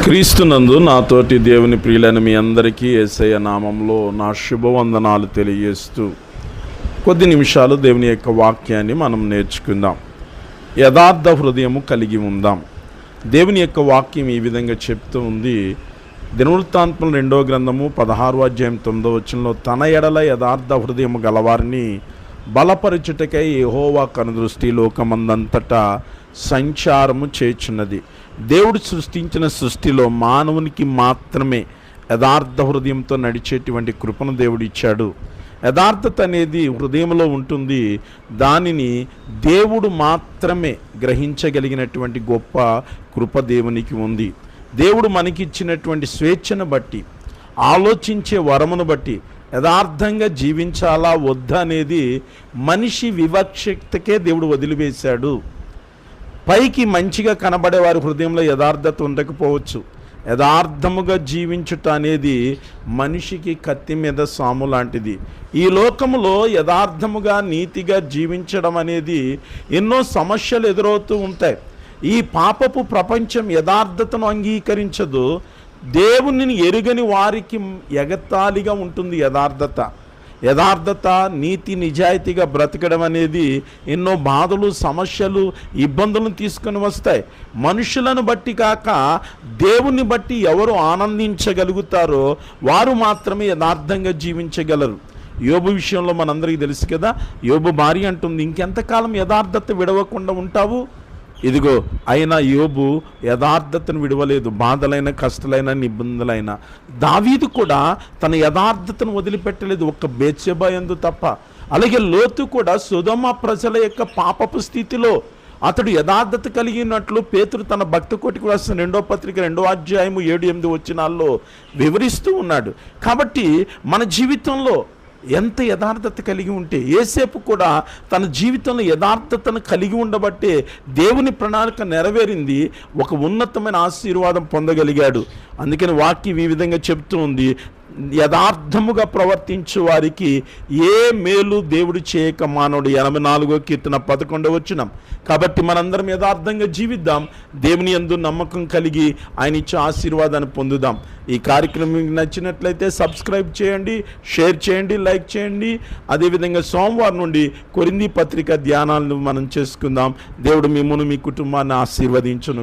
క్రీస్తునందు నాతోటి దేవుని ప్రియులైన మీ అందరికీ యేసయ్య నామంలో నా శుభవందనాలు తెలియజేస్తూ కొద్ది నిమిషాలు దేవుని యొక్క వాక్యాన్ని మనం నేర్చుకుందాం. యథార్థ హృదయము కలిగి ఉందాం. దేవుని యొక్క వాక్యం ఈ విధంగా చెప్తూ ఉంది. దినవృత్తాంతం 2వ గ్రంథము 16వ అధ్యాయం 9వ వచనంలో, తన ఎడల యథార్థ హృదయము గలవారిని బలపరచుటకై యెహోవా కనుదృష్టి లోకమందంతటా సంచారము చేయుచున్నది. దేవుడు సృష్టించిన సృష్టిలో మానవునికి మాత్రమే యథార్థ హృదయంతో నడిచేటువంటి కృపను దేవుడు ఇచ్చాడు. యథార్థత అనేది హృదయంలో ఉంటుంది. దానిని దేవుడు మాత్రమే గ్రహించగలిగినటువంటి గొప్ప కృప దేవునికి ఉంది. దేవుడు మనకిచ్చినటువంటి స్వేచ్ఛను బట్టి, ఆలోచించే వరమును బట్టి యథార్థంగా జీవించాలా వద్దా అనేది మనిషి వివక్షతకే దేవుడు వదిలివేశాడు. పైకి మంచిగా కనబడే వారి హృదయంలో యథార్థత ఉండకపోవచ్చు. యథార్థముగా జీవించుట అనేది మనిషికి కత్తి మీద సాము లాంటిది. ఈ లోకములో యథార్థముగా నీతిగా జీవించడం అనేది ఎన్నో సమస్యలు ఎదురవుతూ ఉంటాయి. ఈ పాపపు ప్రపంచం యథార్థతను అంగీకరించదు. దేవునిని ఎరుగని వారికి ఎగతాళిగా ఉంటుంది యథార్థత నీతి నిజాయితీగా బ్రతకడం అనేది ఎన్నో బాధలు, సమస్యలు, ఇబ్బందులను తీసుకొని వస్తాయి. మనుషులను బట్టి కాక దేవుని బట్టి ఎవరు ఆనందించగలుగుతారో వారు మాత్రమే యథార్థంగా జీవించగలరు. యోబు విషయంలో మనందరికీ తెలుసు కదా. యోబు భార్య అంటుంది, ఇంకెంతకాలం యథార్థత విడవకుండా ఉంటావు? ఇదిగో అయినా యోబు యథార్థతను విడవలేదు. బాధలైన, కష్టాలైన, ఇబ్బందులైన. దావీదు కూడా తన యథార్థతను వదిలిపెట్టలేదు, ఒక్క బేత్షెబ యందు తప్ప. అలాగే లోతు కూడా సొదొమ ప్రజల యొక్క పాపపు స్థితిలో అతడు యథార్థత కలిగినట్లు పేతురు తన భక్త కోటికి రాసిన 2వ పత్రిక 2వ అధ్యాయము 7-8 వచనాల్లో వివరిస్తూ ఉన్నాడు. కాబట్టి మన జీవితంలో ఎంత యథార్థత కలిగి ఉంటే, యేసేపు కూడా తన జీవితంలో యథార్థతను కలిగి ఉండబట్టే దేవుని ప్రణాళిక నెరవేరింది, ఒక ఉన్నతమైన ఆశీర్వాదం పొందగలిగాడు. అందుకని వాక్యం ఈ విధంగా చెప్తూ ఉంది, యథార్థముగా ప్రవర్తించు వారికి ఏ మేలు దేవుడు చేయక మానవుడు. 84వ కీర్తన 11వ వచనం. కాబట్టి మనందరం యథార్థంగా జీవిద్దాం. దేవుని యందు నమ్మకం కలిగి ఆయన ఇచ్చే ఆశీర్వాదాన్ని పొందుదాం. ఈ కార్యక్రమం మీకు నచ్చినట్లయితే సబ్స్క్రైబ్ చేయండి, షేర్ చేయండి, లైక్ చేయండి. అదేవిధంగా సోమవారం నుండి కొరింథీ పత్రిక ధ్యానాలను మనం చేసుకుందాం. దేవుడు మిమ్మును, మీ కుటుంబాన్ని ఆశీర్వదించును.